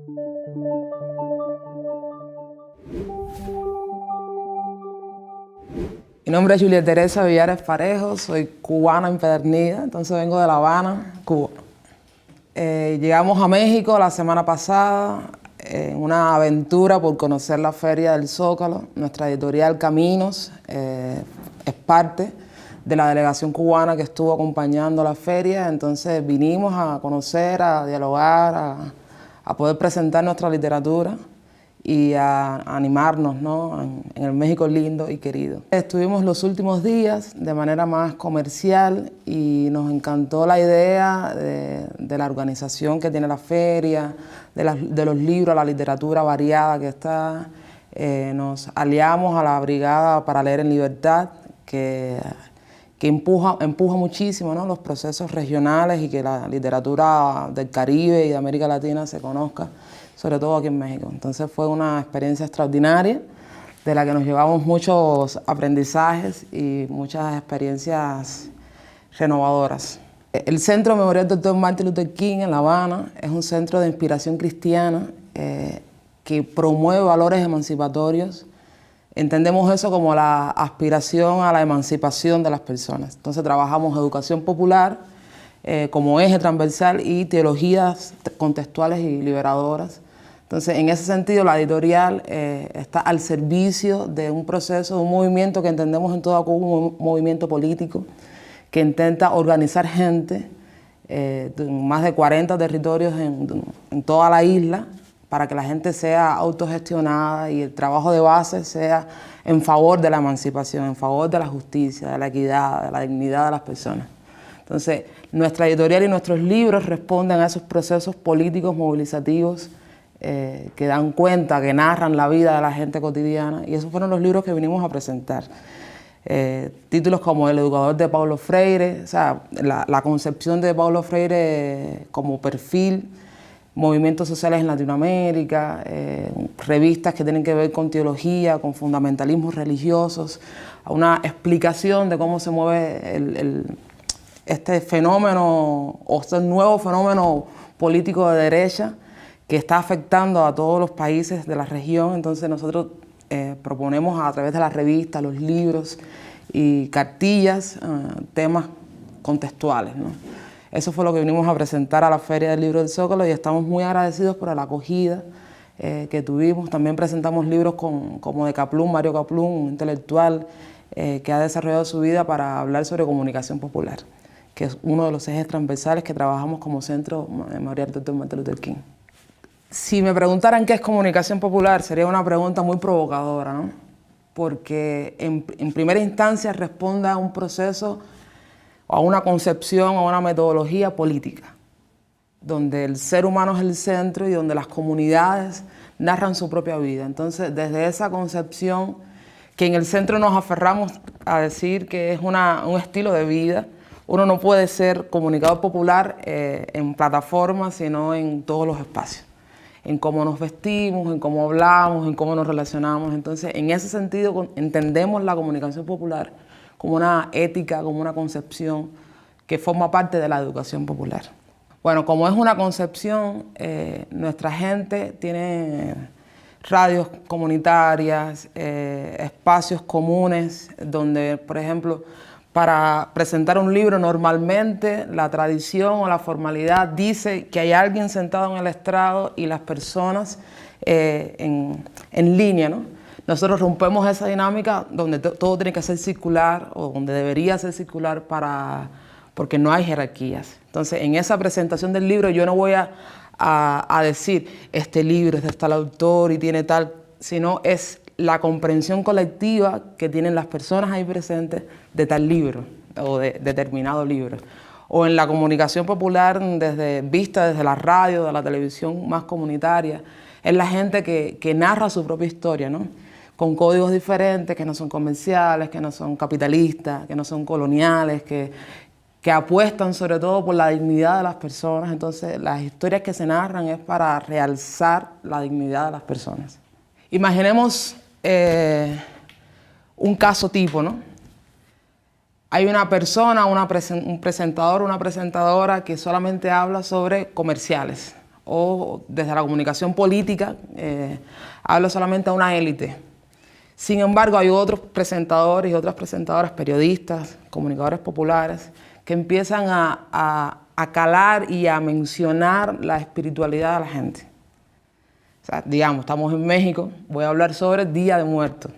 Mi nombre es Julia Teresa Villares Parejo, soy cubana empedernida, entonces vengo de La Habana, Cuba. Llegamos a México la semana pasada en una aventura por conocer la Feria del Zócalo. Nuestra editorial Caminos es parte de la delegación cubana que estuvo acompañando la feria, entonces vinimos a conocer, a dialogar, a poder presentar nuestra literatura y a animarnos, ¿no?, en el México lindo y querido. Estuvimos los últimos días de manera más comercial y nos encantó la idea de la organización que tiene la feria, de los libros, la literatura variada que está. Nos aliamos a la Brigada para Leer en Libertad, que empuja muchísimo, ¿no?, los procesos regionales y que la literatura del Caribe y de América Latina se conozca, sobre todo aquí en México. Entonces fue una experiencia extraordinaria de la que nos llevamos muchos aprendizajes y muchas experiencias renovadoras. El Centro Memorial Dr. Martin Luther King en La Habana es un centro de inspiración cristiana que promueve valores emancipatorios. Entendemos eso como la aspiración a la emancipación de las personas. Entonces trabajamos educación popular como eje transversal y teologías contextuales y liberadoras. Entonces, en ese sentido, la editorial está al servicio de un proceso, de un movimiento que entendemos en toda Cuba, un movimiento político que intenta organizar gente en más de 40 territorios en toda la isla para que la gente sea autogestionada y el trabajo de base sea en favor de la emancipación, en favor de la justicia, de la equidad, de la dignidad de las personas. Entonces, nuestra editorial y nuestros libros responden a esos procesos políticos movilizativos que dan cuenta, que narran la vida de la gente cotidiana, y esos fueron los libros que vinimos a presentar. Títulos como El educador de Paulo Freire, o sea, la concepción de Paulo Freire como perfil, movimientos sociales en Latinoamérica, revistas que tienen que ver con teología, con fundamentalismos religiosos, una explicación de cómo se mueve este fenómeno, o este nuevo fenómeno político de derecha que está afectando a todos los países de la región. Entonces nosotros proponemos a través de las revistas, los libros y cartillas, temas contextuales, ¿no? Eso fue lo que vinimos a presentar a la Feria del Libro del Zócalo y estamos muy agradecidos por la acogida que tuvimos. También presentamos libros como de Kaplún, Mario Kaplún, un intelectual que ha desarrollado su vida para hablar sobre comunicación popular, que es uno de los ejes transversales que trabajamos como Centro Memorial Dr. Martin Luther King. Si me preguntaran qué es comunicación popular, sería una pregunta muy provocadora, ¿no? Porque en primera instancia responde a un proceso, a una concepción, a una metodología política, donde el ser humano es el centro y donde las comunidades narran su propia vida. Entonces, desde esa concepción, que en el centro nos aferramos a decir que es un estilo de vida, uno no puede ser comunicador popular en plataformas, sino en todos los espacios, en cómo nos vestimos, en cómo hablamos, en cómo nos relacionamos. Entonces, en ese sentido, entendemos la comunicación popular como una ética, como una concepción que forma parte de la educación popular. Bueno, como es una concepción, nuestra gente tiene radios comunitarias, espacios comunes, donde, por ejemplo, para presentar un libro normalmente la tradición o la formalidad dice que hay alguien sentado en el estrado y las personas en línea, ¿no? Nosotros rompemos esa dinámica donde todo tiene que ser circular o donde debería ser circular porque no hay jerarquías. Entonces, en esa presentación del libro yo no voy a decir este libro es de tal autor y tiene tal, sino es la comprensión colectiva que tienen las personas ahí presentes de tal libro o de determinado libro. O en la comunicación popular, vista desde la radio, de la televisión más comunitaria, es la gente que narra su propia historia, ¿no?, con códigos diferentes, que no son comerciales, que no son capitalistas, que no son coloniales, que apuestan sobre todo por la dignidad de las personas. Entonces, las historias que se narran es para realzar la dignidad de las personas. Imaginemos un caso tipo, ¿no? Hay una persona, un presentador, una presentadora que solamente habla sobre comerciales o desde la comunicación política hablo solamente a una élite. Sin embargo, hay otros presentadores y otras presentadoras, periodistas, comunicadores populares, que empiezan a calar y a mencionar la espiritualidad de la gente. O sea, digamos, estamos en México, voy a hablar sobre Día de Muertos,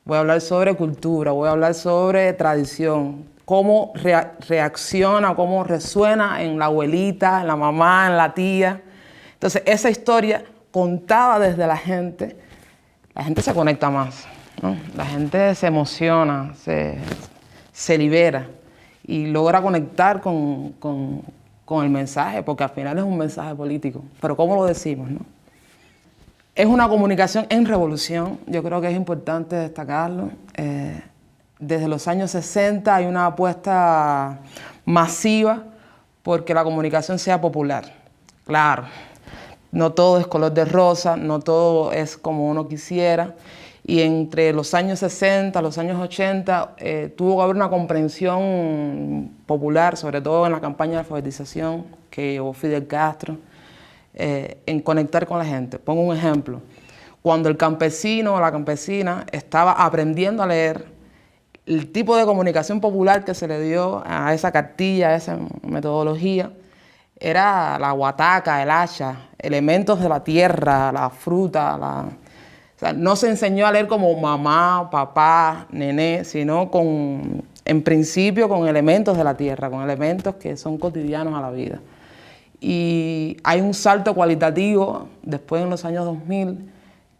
voy a hablar sobre cultura, voy a hablar sobre tradición, cómo reacciona, cómo resuena en la abuelita, en la mamá, en la tía. Entonces, esa historia contada desde la gente se conecta más, ¿no? La gente se emociona, se libera y logra conectar con el mensaje, porque al final es un mensaje político. Pero ¿cómo lo decimos, no? Es una comunicación en revolución, yo creo que es importante destacarlo. Desde los años 60 hay una apuesta masiva porque la comunicación sea popular. Claro, no todo es color de rosa, no todo es como uno quisiera. Y entre los años 60 y los años 80 tuvo que haber una comprensión popular, sobre todo en la campaña de alfabetización que llevó Fidel Castro, en conectar con la gente. Pongo un ejemplo. Cuando el campesino o la campesina estaba aprendiendo a leer, el tipo de comunicación popular que se le dio a esa cartilla, a esa metodología, era la guataca, el hacha, elementos de la tierra, la fruta. O sea, no se enseñó a leer como mamá, papá, nené, sino en principio con elementos de la tierra, con elementos que son cotidianos a la vida. Y hay un salto cualitativo después en los años 2000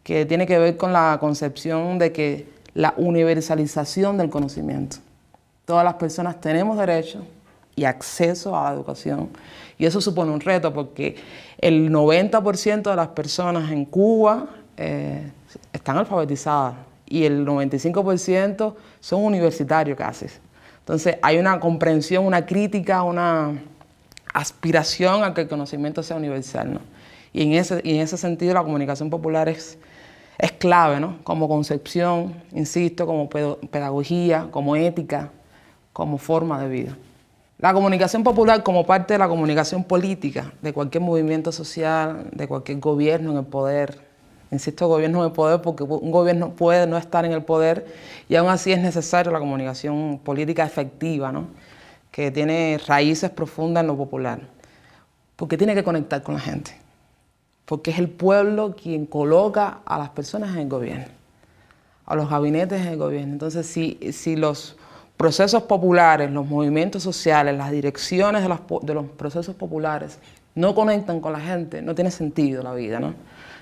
que tiene que ver con la concepción de que la universalización del conocimiento. Todas las personas tenemos derecho y acceso a la educación. Y eso supone un reto porque el 90% de las personas en Cuba están alfabetizadas y el 95% son universitarios casi. Entonces hay una comprensión, una crítica, una aspiración a que el conocimiento sea universal, ¿no? Y en ese sentido la comunicación popular es clave, ¿no? Como concepción, insisto, como pedagogía, como ética, como forma de vida. La comunicación popular como parte de la comunicación política de cualquier movimiento social, de cualquier gobierno en el poder. Insisto, gobierno en el poder porque un gobierno puede no estar en el poder y aún así es necesaria la comunicación política efectiva, ¿no? Que tiene raíces profundas en lo popular, porque tiene que conectar con la gente, porque es el pueblo quien coloca a las personas en el gobierno, a los gabinetes en el gobierno. Entonces, si los procesos populares, los movimientos sociales, las direcciones de los procesos populares no conectan con la gente, no tiene sentido la vida, ¿no?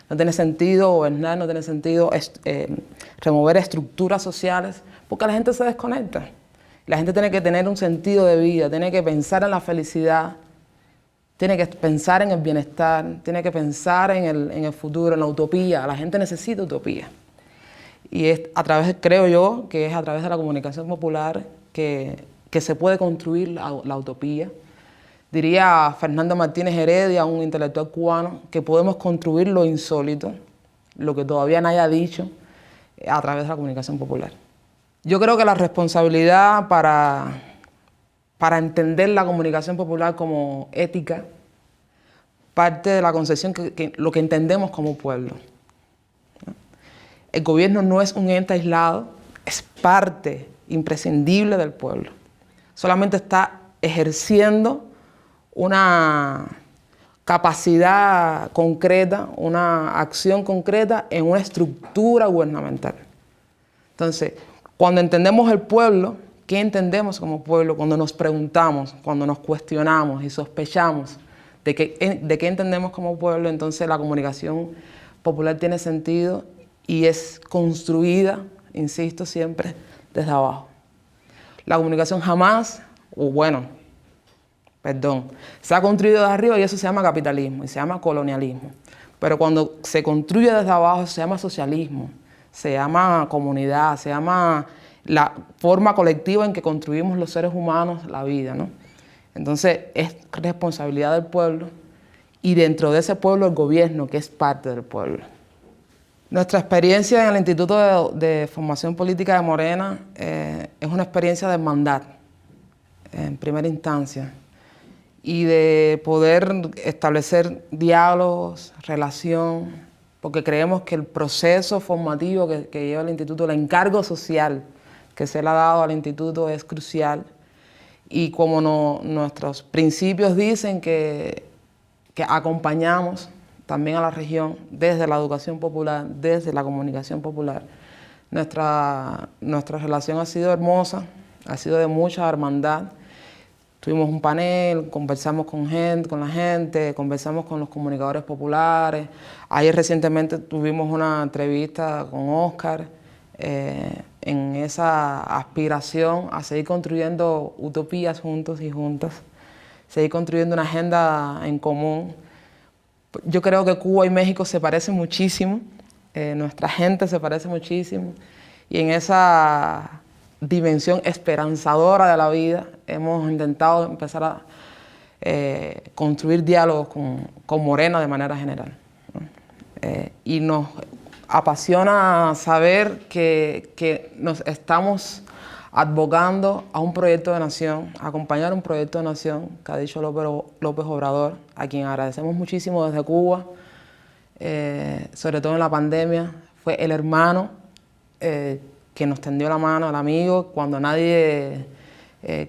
No tiene sentido gobernar, no tiene sentido remover estructuras sociales, porque la gente se desconecta. La gente tiene que tener un sentido de vida, tiene que pensar en la felicidad, tiene que pensar en el bienestar, tiene que pensar en el futuro, en la utopía. La gente necesita utopía. Y es creo yo, que es a través de la comunicación popular que se puede construir la utopía. Diría Fernando Martínez Heredia, un intelectual cubano, que podemos construir lo insólito, lo que todavía nadie ha dicho, a través de la comunicación popular. Yo creo que la responsabilidad para entender la comunicación popular como ética parte de la concepción que lo que entendemos como pueblo. El gobierno no es un ente aislado, es parte imprescindible del pueblo. Solamente está ejerciendo una capacidad concreta, una acción concreta en una estructura gubernamental. Entonces, cuando entendemos el pueblo, ¿qué entendemos como pueblo? Cuando nos preguntamos, cuando nos cuestionamos y sospechamos de qué entendemos como pueblo, entonces la comunicación popular tiene sentido y es construida, insisto siempre, desde abajo. La comunicación se ha construido desde arriba y eso se llama capitalismo y se llama colonialismo. Pero cuando se construye desde abajo se llama socialismo, se llama comunidad, se llama la forma colectiva en que construimos los seres humanos la vida, ¿no? Entonces es responsabilidad del pueblo y dentro de ese pueblo el gobierno, que es parte del pueblo. Nuestra experiencia en el Instituto de Formación Política de Morena es una experiencia de hermandad, en primera instancia. y de poder establecer diálogos, relación, porque creemos que el proceso formativo que lleva el instituto, el encargo social que se le ha dado al instituto es crucial. Y como nuestros principios dicen que acompañamos también a la región desde la educación popular, desde la comunicación popular, nuestra relación ha sido hermosa, ha sido de mucha hermandad. Tuvimos un panel, conversamos con la gente, conversamos con los comunicadores populares. Ayer recientemente tuvimos una entrevista con Oscar en esa aspiración a seguir construyendo utopías juntos y juntas, seguir construyendo una agenda en común. Yo creo que Cuba y México se parecen muchísimo, nuestra gente se parece muchísimo, y en esa dimensión esperanzadora de la vida hemos intentado empezar a construir diálogos con Morena de manera general, ¿no? Y nos apasiona saber que nos estamos advocando a un proyecto de nación, a acompañar un proyecto de nación que ha dicho López Obrador, a quien agradecemos muchísimo desde Cuba, sobre todo en la pandemia. Fue el hermano que nos tendió la mano, el amigo, cuando nadie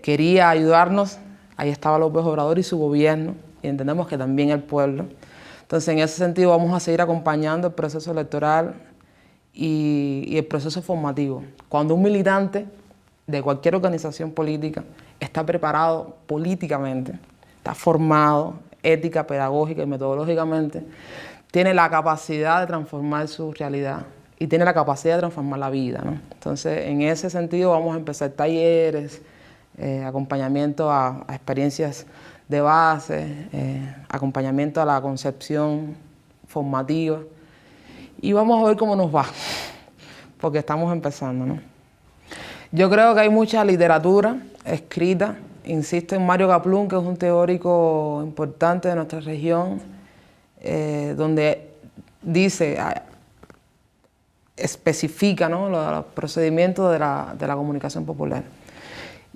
quería ayudarnos. Ahí estaba López Obrador y su gobierno, y entendemos que también el pueblo. Entonces, en ese sentido, vamos a seguir acompañando el proceso electoral y el proceso formativo. Cuando un militante de cualquier organización política está preparado políticamente, está formado ética, pedagógica y metodológicamente, tiene la capacidad de transformar su realidad y tiene la capacidad de transformar la vida, ¿no? Entonces, en ese sentido vamos a empezar talleres, acompañamiento a experiencias de base, acompañamiento a la concepción formativa, y vamos a ver cómo nos va, porque estamos empezando, ¿no? Yo creo que hay mucha literatura escrita, insisto en Mario Kaplun, que es un teórico importante de nuestra región, donde dice, especifica, ¿no?, los procedimientos de la comunicación popular.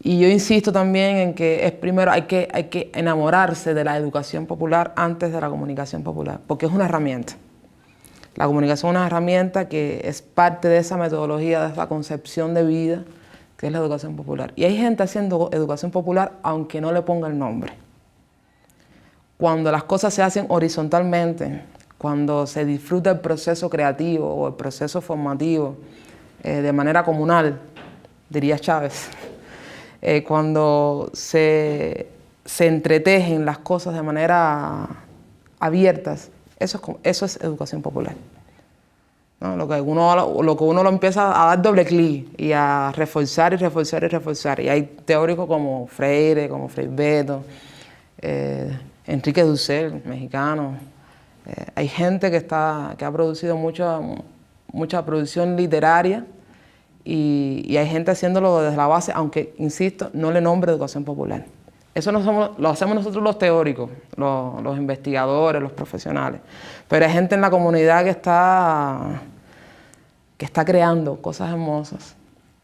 Y yo insisto también en que primero hay que enamorarse de la educación popular antes de la comunicación popular, porque es una herramienta. La comunicación es una herramienta que es parte de esa metodología, de esa concepción de vida, que es la educación popular. Y hay gente haciendo educación popular aunque no le ponga el nombre. Cuando las cosas se hacen horizontalmente, cuando se disfruta el proceso creativo o el proceso formativo de manera comunal, diría Chávez, cuando se entretejen las cosas de manera abiertas, eso es educación popular, ¿no? Lo que uno lo empieza a dar doble clic y a reforzar y reforzar y reforzar. Y hay teóricos como Freire, como Frei Beto, Enrique Dussel, mexicano. Hay gente que ha producido mucha producción literaria y hay gente haciéndolo desde la base, aunque, insisto, no le nombre educación popular. Eso lo hacemos nosotros los teóricos, los investigadores, los profesionales. Pero hay gente en la comunidad que está creando cosas hermosas.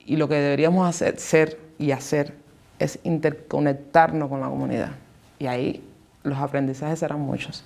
Y lo que deberíamos hacer es interconectarnos con la comunidad. Y ahí los aprendizajes serán muchos.